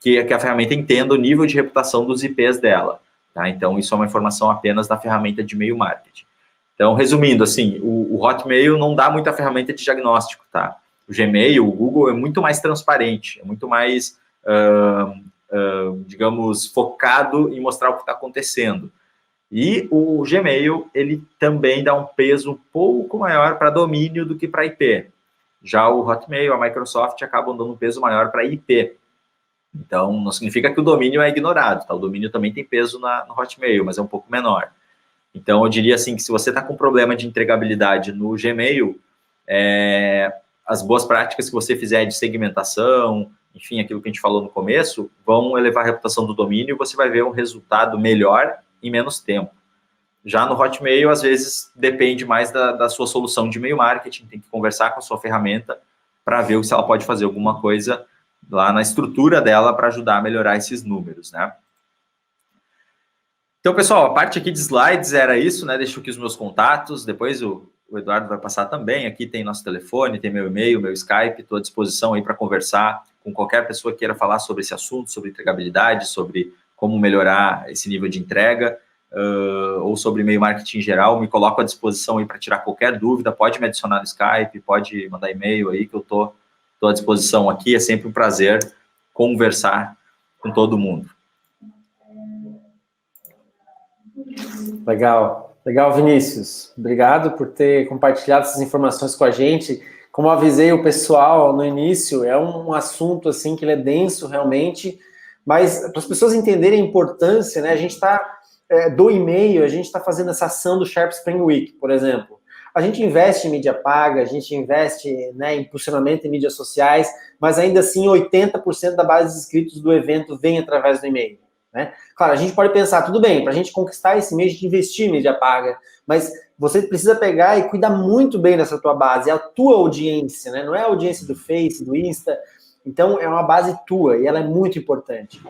que a ferramenta entenda o nível de reputação dos IPs dela. Tá? Então, isso é uma informação apenas da ferramenta de e-mail marketing. Então, resumindo, assim, o Hotmail não dá muita ferramenta de diagnóstico, tá? O Gmail, o Google é muito mais transparente, é muito mais, digamos, focado em mostrar o que está acontecendo. E o Gmail, ele também dá um peso um pouco maior para domínio do que para IP. Já o Hotmail, a Microsoft, acabam dando um peso maior para IP. Então, não significa que o domínio é ignorado, tá? O domínio também tem peso no Hotmail, mas é um pouco menor. Então, eu diria assim que se você está com problema de entregabilidade no Gmail, as boas práticas que você fizer de segmentação, enfim, aquilo que a gente falou no começo, vão elevar a reputação do domínio e você vai ver um resultado melhor em menos tempo. Já no Hotmail, às vezes, depende mais da sua solução de e-mail marketing, tem que conversar com a sua ferramenta para ver se ela pode fazer alguma coisa lá na estrutura dela para ajudar a melhorar esses números, né? Então, pessoal, a parte aqui de slides era isso, né? Deixo aqui os meus contatos, depois o Eduardo vai passar também. Aqui tem nosso telefone, tem meu e-mail, meu Skype, estou à disposição aí para conversar com qualquer pessoa que queira falar sobre esse assunto, sobre entregabilidade, sobre como melhorar esse nível de entrega, ou sobre e-mail marketing em geral. Me coloco à disposição aí para tirar qualquer dúvida, pode me adicionar no Skype, pode mandar e-mail aí, que eu estou à disposição aqui. É sempre um prazer conversar com todo mundo. Legal, Vinícius. Obrigado por ter compartilhado essas informações com a gente. Como eu avisei o pessoal no início, é um assunto assim que ele é denso realmente, mas para as pessoas entenderem a importância, né? A gente está do e-mail, a gente está fazendo essa ação do Sharp Spring Week, por exemplo. A gente investe em mídia paga, a gente investe, né, em impulsionamento em mídias sociais, mas ainda assim 80% da base de inscritos do evento vem através do e-mail. Né? Claro, a gente pode pensar, tudo bem, para a gente conquistar esse mês, a gente investir em mídia paga, mas você precisa pegar e cuidar muito bem dessa tua base, é a tua audiência, né? Não é a audiência do Face, do Insta, então é uma base tua e ela é muito importante.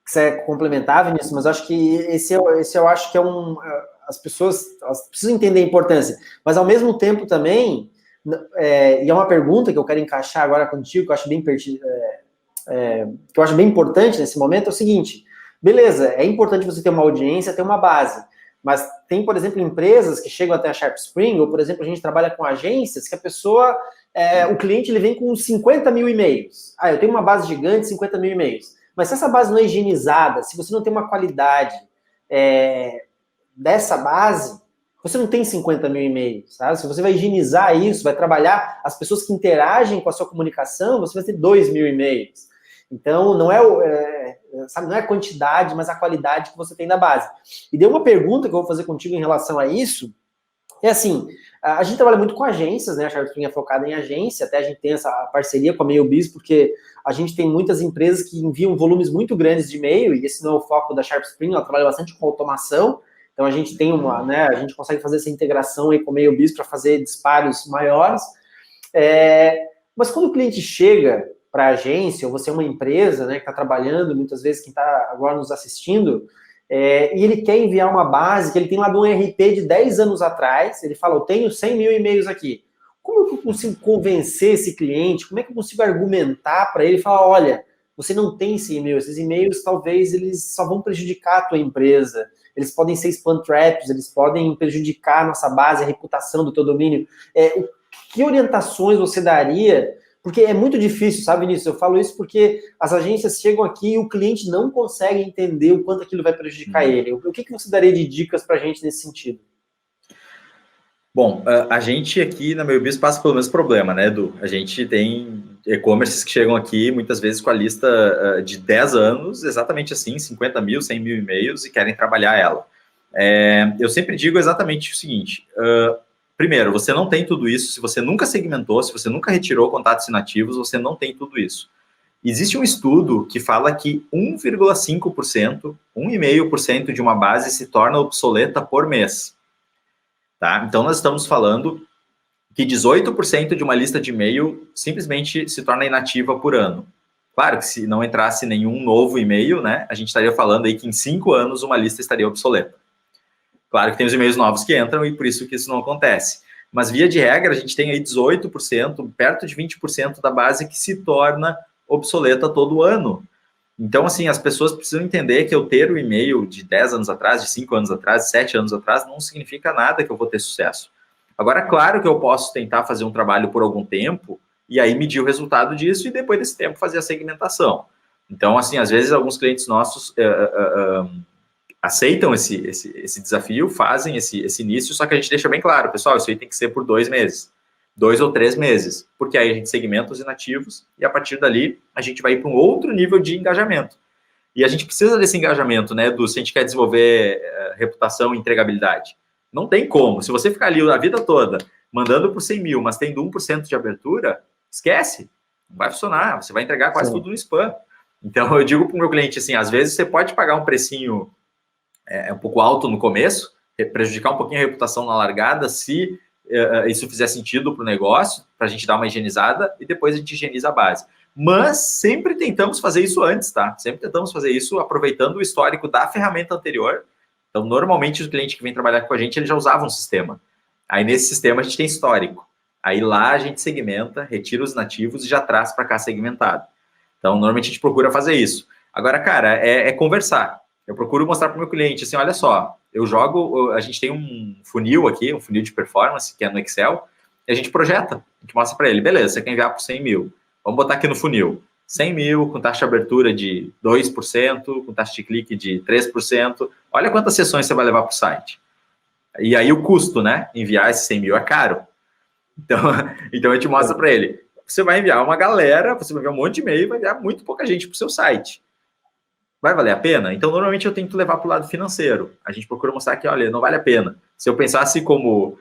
Você complementar, Vinícius, mas eu acho que esse eu acho que é as pessoas elas precisam entender a importância, mas ao mesmo tempo também, e é uma pergunta que eu quero encaixar agora contigo, que eu acho bem que eu acho bem importante nesse momento, é o seguinte: beleza, é importante você ter uma audiência, ter uma base. Mas tem, por exemplo, empresas que chegam até a SharpSpring, ou, por exemplo, a gente trabalha com agências que a pessoa, o cliente, ele vem com 50 mil e-mails. Ah, eu tenho uma base gigante, 50 mil e-mails. Mas se essa base não é higienizada, se você não tem uma qualidade dessa base, você não tem 50 mil e-mails, sabe? Se você vai higienizar isso, vai trabalhar as pessoas que interagem com a sua comunicação, você vai ter 2 mil e-mails. Então, não não é a quantidade, mas a qualidade que você tem da base. E deu uma pergunta que eu vou fazer contigo em relação a isso, é assim, a gente trabalha muito com agências, né? A SharpSpring é focada em agência, até a gente tem essa parceria com a MailBiz, porque a gente tem muitas empresas que enviam volumes muito grandes de e-mail, e esse não é o foco da SharpSpring, ela trabalha bastante com automação, então a gente tem a gente consegue fazer essa integração aí com a MailBiz para fazer disparos maiores. Mas quando o cliente chega para a agência, ou você é uma empresa, né, que está trabalhando, muitas vezes quem está agora nos assistindo, e ele quer enviar uma base, que ele tem lá de um RP de 10 anos atrás, ele fala, eu tenho 100 mil e-mails aqui. Como eu consigo convencer esse cliente? Como é que eu consigo argumentar para ele? Falar, olha, você não tem esse e-mail, esses e-mails talvez eles só vão prejudicar a tua empresa, eles podem ser spam traps, eles podem prejudicar a nossa base, a reputação do teu domínio. Que orientações você daria? Porque é muito difícil, sabe, Vinícius? Eu falo isso porque as agências chegam aqui e o cliente não consegue entender o quanto aquilo vai prejudicar ele. O que você daria de dicas para a gente nesse sentido? Bom, a gente aqui na MailBiz passa pelo mesmo problema, né, Edu? A gente tem e-commerces que chegam aqui muitas vezes com a lista de 10 anos, exatamente assim, 50 mil, 100 mil e-mails e querem trabalhar ela. Eu sempre digo exatamente o seguinte, primeiro, você não tem tudo isso, se você nunca segmentou, se você nunca retirou contatos inativos, você não tem tudo isso. Existe um estudo que fala que 1,5%, 1,5% de uma base se torna obsoleta por mês. Tá? Então, nós estamos falando que 18% de uma lista de e-mail simplesmente se torna inativa por ano. Claro que se não entrasse nenhum novo e-mail, né, a gente estaria falando aí que em 5 anos uma lista estaria obsoleta. Claro que tem os e-mails novos que entram e por isso que isso não acontece. Mas, via de regra, a gente tem aí 18%, perto de 20% da base que se torna obsoleta todo ano. Então, assim, as pessoas precisam entender que eu ter o e-mail de 10 anos atrás, de 5 anos atrás, de 7 anos atrás, não significa nada que eu vou ter sucesso. Agora, claro que eu posso tentar fazer um trabalho por algum tempo e aí medir o resultado disso e depois desse tempo fazer a segmentação. Então, assim, às vezes alguns clientes nossos aceitam esse desafio, fazem esse início, só que a gente deixa bem claro, pessoal, isso aí tem que ser por 2 meses. 2 ou 3 meses, porque aí a gente segmenta os inativos e a partir dali a gente vai para um outro nível de engajamento. E a gente precisa desse engajamento, né, se a gente quer desenvolver reputação e entregabilidade. Não tem como. Se você ficar ali a vida toda mandando por 100 mil, mas tendo 1% de abertura, esquece. Não vai funcionar. Você vai entregar quase tudo no spam. Então, eu digo para o meu cliente assim, às vezes você pode pagar um precinho um pouco alto no começo, prejudicar um pouquinho a reputação na largada, se isso fizer sentido para o negócio, para a gente dar uma higienizada e depois a gente higieniza a base. Mas sempre tentamos fazer isso antes, tá? Sempre tentamos fazer isso aproveitando o histórico da ferramenta anterior. Então, normalmente, o cliente que vem trabalhar com a gente, ele já usava um sistema. Aí, nesse sistema, a gente tem histórico. Aí, lá, a gente segmenta, retira os nativos e já traz para cá segmentado. Então, normalmente, a gente procura fazer isso. Agora, cara, é conversar. Eu procuro mostrar para o meu cliente, assim, olha só, a gente tem um funil aqui, um funil de performance, que é no Excel, e a gente projeta, a gente mostra para ele, beleza, você quer enviar por 100 mil, vamos botar aqui no funil, 100 mil, com taxa de abertura de 2%, com taxa de clique de 3%, olha quantas sessões você vai levar para o site. E aí o custo, né, enviar esses 100 mil é caro. Então a gente mostra para ele, você vai enviar uma galera, você vai enviar um monte de e-mail, vai enviar muito pouca gente para o seu site. Vai valer a pena? Então, normalmente, eu tento levar para o lado financeiro. A gente procura mostrar que, olha, não vale a pena. Se eu pensasse como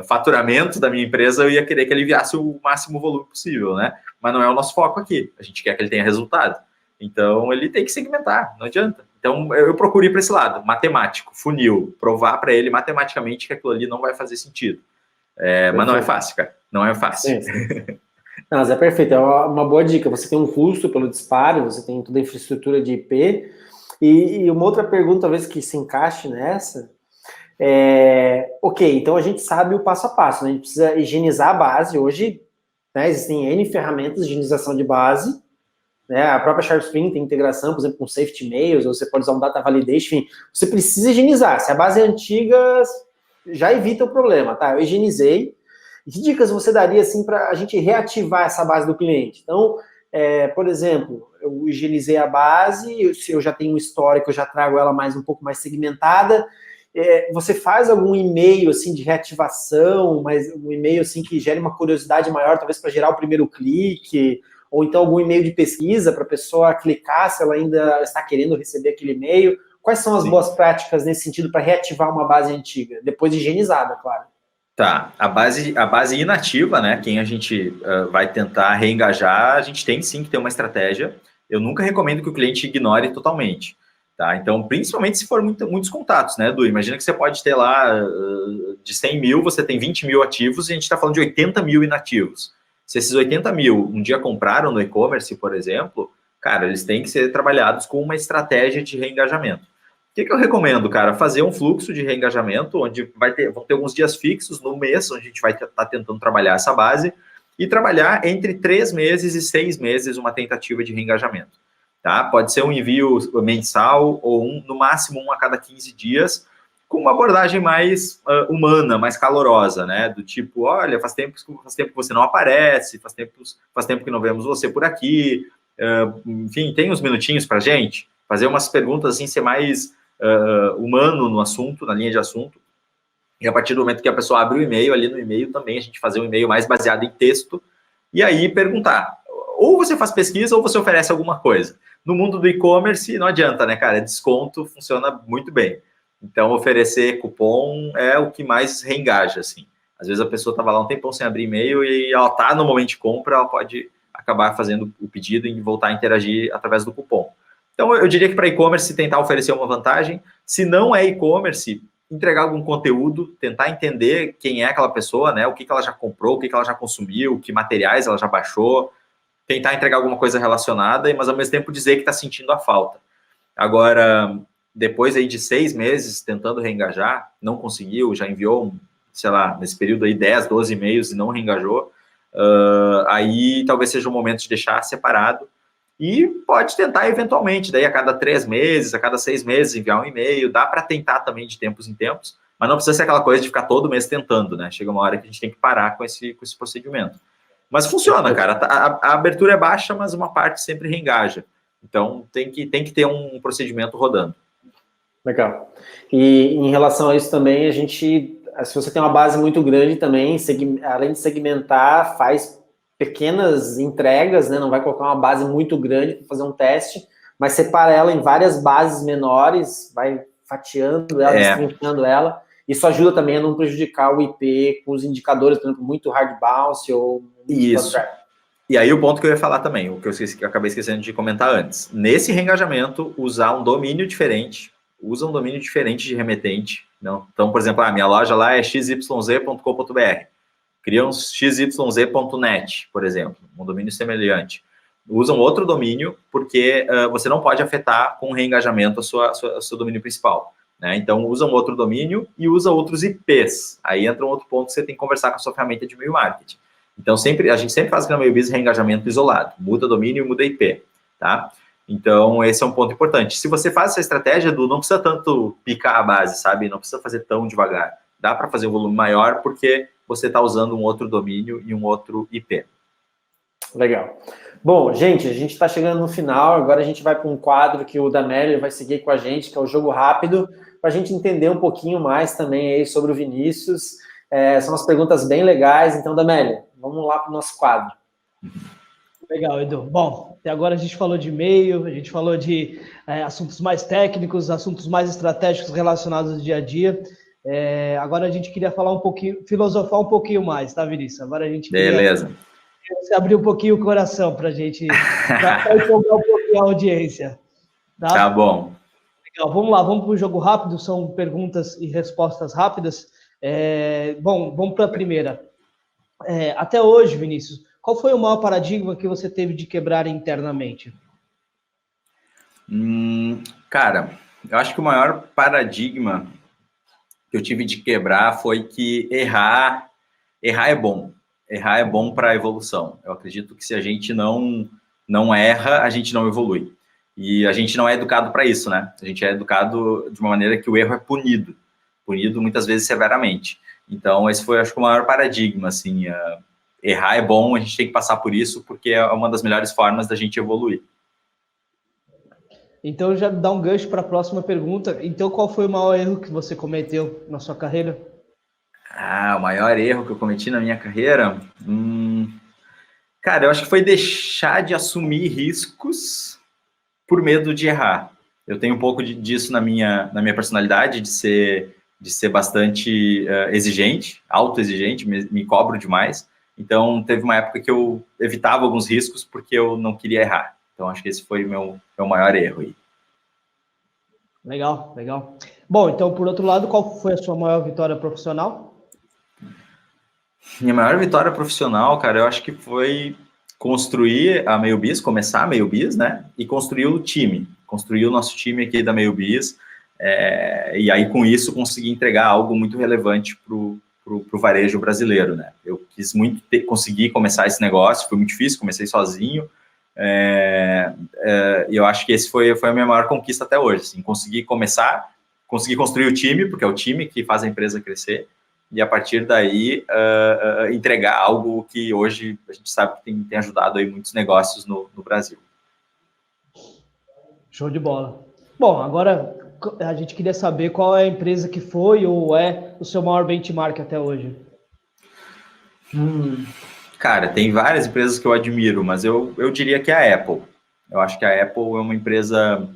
faturamento da minha empresa, eu ia querer que ele enviasse o máximo volume possível, né? Mas não é o nosso foco aqui. A gente quer que ele tenha resultado. Então, ele tem que segmentar, não adianta. Então, eu procuro ir para esse lado, matemático, funil, provar para ele matematicamente que aquilo ali não vai fazer sentido. Mas não é fácil, cara. Não é fácil. Não, mas é perfeito, é uma boa dica. Você tem um custo pelo disparo, você tem toda a infraestrutura de IP. E uma outra pergunta, talvez, que se encaixe nessa, ok, então a gente sabe o passo a passo, né? A gente precisa higienizar a base. Hoje, né, existem N ferramentas de higienização de base, né? A própria SharpSpring tem integração, por exemplo, com Safety Mails, ou você pode usar um Data Validation, enfim, você precisa higienizar. Se a base é antiga, já evita o problema, tá? Eu higienizei. E que dicas você daria, assim, para a gente reativar essa base do cliente? Então, por exemplo, eu higienizei a base, se eu já tenho um histórico, eu já trago ela um pouco mais segmentada. Você faz algum e-mail assim de reativação, mas um e-mail assim que gere uma curiosidade maior, talvez para gerar o primeiro clique, ou então algum e-mail de pesquisa para a pessoa clicar se ela ainda está querendo receber aquele e-mail. Quais são as boas práticas nesse sentido para reativar uma base antiga, depois de higienizada, claro? Tá, a base inativa, né? Quem a gente vai tentar reengajar, a gente tem sim que ter uma estratégia. Eu nunca recomendo que o cliente ignore totalmente, tá? Então, principalmente se for muitos contatos, né, Edu? Imagina que você pode ter lá de 100 mil, você tem 20 mil ativos e a gente está falando de 80 mil inativos. Se esses 80 mil um dia compraram no e-commerce, por exemplo, cara, eles têm que ser trabalhados com uma estratégia de reengajamento. O que eu recomendo, cara? Fazer um fluxo de reengajamento, onde vão ter alguns dias fixos no mês, onde a gente vai estar tentando trabalhar essa base, e trabalhar entre 3 meses e 6 meses uma tentativa de reengajamento. Tá? Pode ser um envio mensal, ou no máximo um a cada 15 dias, com uma abordagem mais humana, mais calorosa, né? Do tipo, olha, faz tempo que você não aparece, faz tempo que não vemos você por aqui, enfim, tem uns minutinhos para gente? Fazer umas perguntas assim, ser mais humano no assunto, na linha de assunto, e a partir do momento que a pessoa abre o e-mail, ali no e-mail também a gente fazer um e-mail mais baseado em texto, e aí perguntar, ou você faz pesquisa ou você oferece alguma coisa. No mundo do e-commerce não adianta, né, cara, desconto funciona muito bem, então oferecer cupom é o que mais reengaja, assim. Às vezes a pessoa estava lá um tempão sem abrir e-mail e ela está no momento de compra, ela pode acabar fazendo o pedido e voltar a interagir através do cupom. Então, eu diria que para e-commerce tentar oferecer uma vantagem. Se não é e-commerce, entregar algum conteúdo, tentar entender quem é aquela pessoa, né? O que ela já comprou, o que ela já consumiu, que materiais ela já baixou, tentar entregar alguma coisa relacionada, mas ao mesmo tempo dizer que está sentindo a falta. Agora, depois aí de 6 meses tentando reengajar, não conseguiu, já enviou, sei lá, nesse período aí 10, 12 e-mails e não reengajou, aí talvez seja o momento de deixar separado. E pode tentar eventualmente, daí a cada 3 meses, a cada 6 meses, enviar um e-mail. Dá para tentar também de tempos em tempos, mas não precisa ser aquela coisa de ficar todo mês tentando, né? Chega uma hora que a gente tem que parar com esse procedimento. Mas funciona, cara. A abertura é baixa, mas uma parte sempre reengaja. Então tem que ter um procedimento rodando. Legal. E em relação a isso também, a gente, se você tem uma base muito grande também, além de segmentar, faz pequenas entregas, né? Não vai colocar uma base muito grande para fazer um teste, mas separa ela em várias bases menores, vai fatiando ela, destrinchando ela. Isso ajuda também a não prejudicar o IP com os indicadores, por exemplo, muito hard bounce ou isso. E aí o ponto que eu ia falar também, o que eu acabei esquecendo de comentar antes. Nesse reengajamento, usar um domínio diferente, usa um domínio diferente de remetente. Não? Então, por exemplo, a minha loja lá é xyz.com.br. Cria um xyz.net, por exemplo, um domínio semelhante. Usa um outro domínio, porque você não pode afetar com o reengajamento o seu domínio principal. Né? Então, usa um outro domínio e usa outros IPs. Aí entra um outro ponto que você tem que conversar com a sua ferramenta de e-mail marketing. Então, a gente sempre faz aqui na MailBiz reengajamento isolado. Muda domínio e muda IP. Tá? Então, esse é um ponto importante. Se você faz essa estratégia, Edu, não precisa tanto picar a base, sabe? Não precisa fazer tão devagar. Dá para fazer um volume maior, porque você está usando um outro domínio e um outro IP. Legal. Bom, gente, a gente está chegando no final, agora a gente vai para um quadro que o Damélio vai seguir com a gente, que é o Jogo Rápido, para a gente entender um pouquinho mais também aí sobre o Vinícius. São umas perguntas bem legais, então, Damélio, vamos lá para o nosso quadro. Legal, Edu. Bom, até agora a gente falou de e-mail, a gente falou de assuntos mais técnicos, assuntos mais estratégicos relacionados ao dia a dia. Agora a gente queria falar um pouquinho, filosofar um pouquinho mais, tá, Vinícius? Agora a gente Beleza. Você abrir um pouquinho o coração para a gente empolgar um pouquinho a audiência. Tá bom. Legal, vamos lá, vamos para o jogo rápido, são perguntas e respostas rápidas. Bom, vamos para a primeira. Até hoje, Vinícius, qual foi o maior paradigma que você teve de quebrar internamente? Cara, eu acho que o maior paradigma que eu tive de quebrar foi que errar é bom. Errar é bom para a evolução. Eu acredito que se a gente não não erra, a gente não evolui. E a gente não é educado para isso, né? A gente é educado de uma maneira que o erro é punido muitas vezes severamente. Então, esse foi, acho que, o maior paradigma, assim, errar é bom, a gente tem que passar por isso, porque é uma das melhores formas da gente evoluir. Então, já dá um gancho para a próxima pergunta. Então, qual foi o maior erro que você cometeu na sua carreira? O maior erro que eu cometi na minha carreira? Cara, eu acho que foi deixar de assumir riscos por medo de errar. Eu tenho um pouco disso na minha personalidade, de ser bastante exigente, autoexigente, me cobro demais. Então, teve uma época que eu evitava alguns riscos porque eu não queria errar. Então, acho que esse foi o meu maior erro aí. Legal, legal. Bom, então, por outro lado, qual foi a sua maior vitória profissional? Minha maior vitória profissional, cara, eu acho que foi construir a MeioBiz, começar a MeioBiz, né? E construir o time. Construir o nosso time aqui da MeioBiz. E aí, com isso, conseguir entregar algo muito relevante para o varejo brasileiro, né? Eu quis muito conseguir começar esse negócio, foi muito difícil, comecei sozinho. E eu acho que esse foi a minha maior conquista até hoje, assim, conseguir construir o time, porque é o time que faz a empresa crescer, e a partir daí entregar algo que hoje a gente sabe que tem ajudado aí muitos negócios no Brasil. Show de bola. Bom, agora a gente queria saber qual é a empresa que foi ou é o seu maior benchmark até hoje. Cara, tem várias empresas que eu admiro, mas eu diria que é a Apple. Eu acho que a Apple é uma empresa...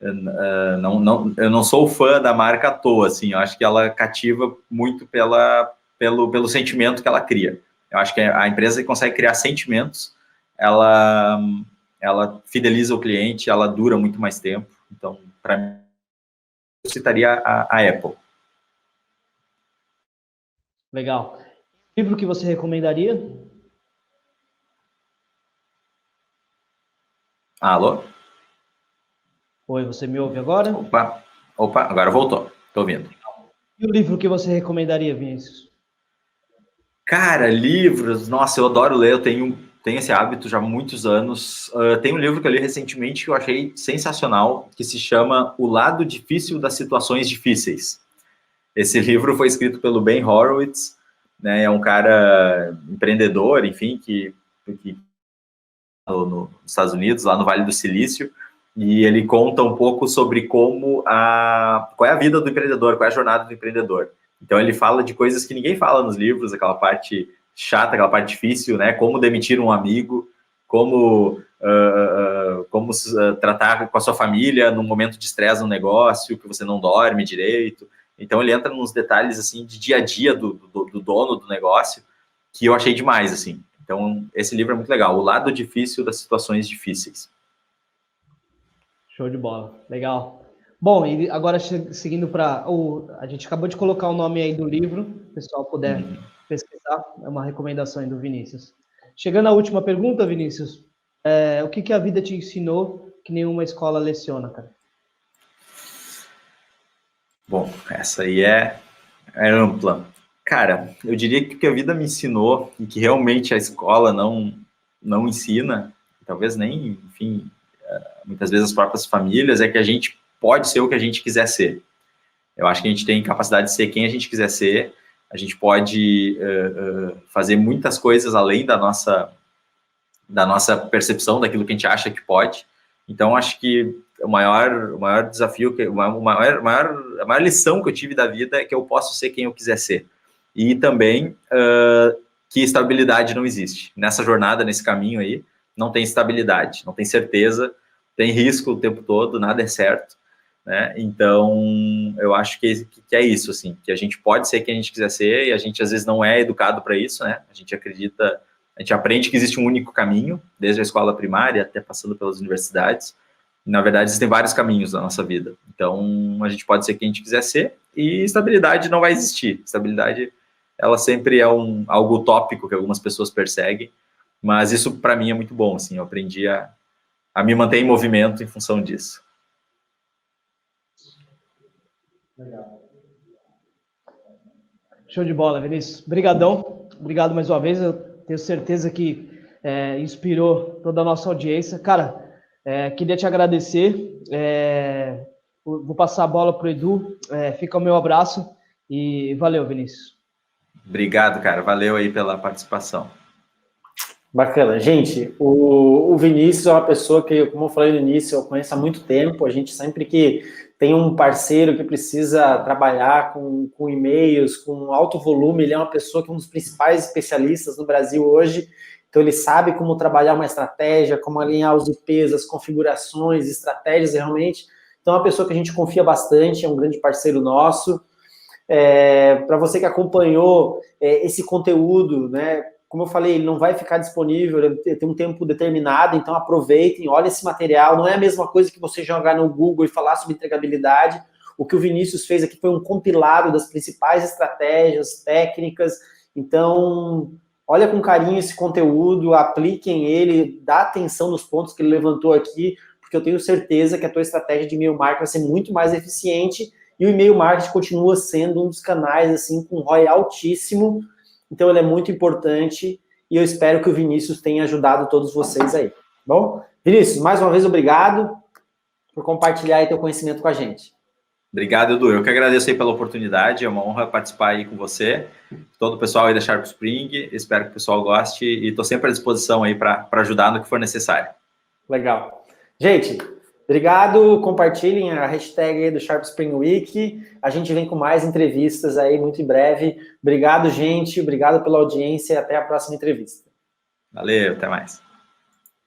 eu não sou fã da marca à toa, assim, eu acho que ela cativa muito pelo sentimento que ela cria. Eu acho que a empresa que consegue criar sentimentos, ela fideliza o cliente, ela dura muito mais tempo. Então, para mim, eu citaria a Apple. Legal. Livro que você recomendaria? Alô? Oi, você me ouve agora? Opa, agora voltou. Tô ouvindo. E o livro que você recomendaria, Vinícius? Cara, livros, nossa, eu adoro ler, eu tenho esse hábito já há muitos anos. Tem um livro que eu li recentemente que eu achei sensacional, que se chama O Lado Difícil das Situações Difíceis. Esse livro foi escrito pelo Ben Horowitz, né, é um cara empreendedor, enfim, que nos Estados Unidos, lá no Vale do Silício, e ele conta um pouco sobre qual é a vida do empreendedor, qual é a jornada do empreendedor. Então ele fala de coisas que ninguém fala nos livros, aquela parte chata, aquela parte difícil, né? Como demitir um amigo, como tratar com a sua família num momento de estresse no negócio, que você não dorme direito. Então ele entra nos detalhes assim de dia a dia do dono do negócio, que eu achei demais, assim. Então esse livro é muito legal, O Lado Difícil das Situações Difíceis. Show de bola, legal. Bom, e agora seguindo para a gente acabou de colocar o nome aí do livro, se o pessoal puder pesquisar, é uma recomendação aí do Vinícius. Chegando à última pergunta, Vinícius, o que a vida te ensinou que nenhuma escola leciona, cara? Bom, essa aí é ampla. Cara, eu diria que o que a vida me ensinou e que realmente a escola não ensina, talvez nem, enfim, muitas vezes as próprias famílias, é que a gente pode ser o que a gente quiser ser. Eu acho que a gente tem capacidade de ser quem a gente quiser ser, a gente pode fazer muitas coisas além da nossa percepção daquilo que a gente acha que pode. Então, acho que o maior desafio, a maior lição que eu tive da vida é que eu posso ser quem eu quiser ser. E também que estabilidade não existe. Nessa jornada, nesse caminho aí, não tem estabilidade, não tem certeza, tem risco o tempo todo, nada é certo, né? Então, eu acho que é isso, assim, que a gente pode ser quem a gente quiser ser e a gente, às vezes, não é educado para isso, né? A gente aprende que existe um único caminho, desde a escola primária até passando pelas universidades. E, na verdade, existem vários caminhos na nossa vida. Então, a gente pode ser quem a gente quiser ser e estabilidade não vai existir. Estabilidade, ela sempre é algo utópico que algumas pessoas perseguem, mas isso, para mim, é muito bom. Assim, eu aprendi a me manter em movimento em função disso. Legal. Show de bola, Vinícius. Obrigadão. Obrigado mais uma vez. Eu tenho certeza que inspirou toda a nossa audiência. Cara, queria te agradecer. Vou passar a bola para o Edu. Fica o meu abraço e valeu, Vinícius. Obrigado, cara. Valeu aí pela participação. Bacana. Gente, o Vinícius é uma pessoa que, como eu falei no início, eu conheço há muito tempo. A gente sempre que tem um parceiro que precisa trabalhar com e-mails, com alto volume, ele é uma pessoa que é um dos principais especialistas no Brasil hoje. Então, ele sabe como trabalhar uma estratégia, como alinhar os IPs, as configurações, estratégias realmente. Então, é uma pessoa que a gente confia bastante, é um grande parceiro nosso. Para você que acompanhou esse conteúdo, né? Como eu falei, ele não vai ficar disponível, ele tem um tempo determinado, então aproveitem, olhem esse material. Não é a mesma coisa que você jogar no Google e falar sobre entregabilidade. O que o Vinícius fez aqui foi um compilado das principais estratégias, técnicas. Então, olha com carinho esse conteúdo, apliquem ele, dá atenção nos pontos que ele levantou aqui, porque eu tenho certeza que a tua estratégia de e-mail marketing vai ser muito mais eficiente e o e-mail marketing continua sendo um dos canais assim com ROI altíssimo. Então, ele é muito importante e eu espero que o Vinícius tenha ajudado todos vocês aí. Bom, Vinícius, mais uma vez, obrigado por compartilhar aí teu conhecimento com a gente. Obrigado, Edu. Eu que agradeço aí pela oportunidade. É uma honra participar aí com você, todo o pessoal aí da Sharp Spring. Espero que o pessoal goste e estou sempre à disposição aí para ajudar no que for necessário. Legal. Gente, obrigado. Compartilhem a hashtag aí do Sharp Spring Week. A gente vem com mais entrevistas aí muito em breve. Obrigado, gente. Obrigado pela audiência e até a próxima entrevista. Valeu, até mais.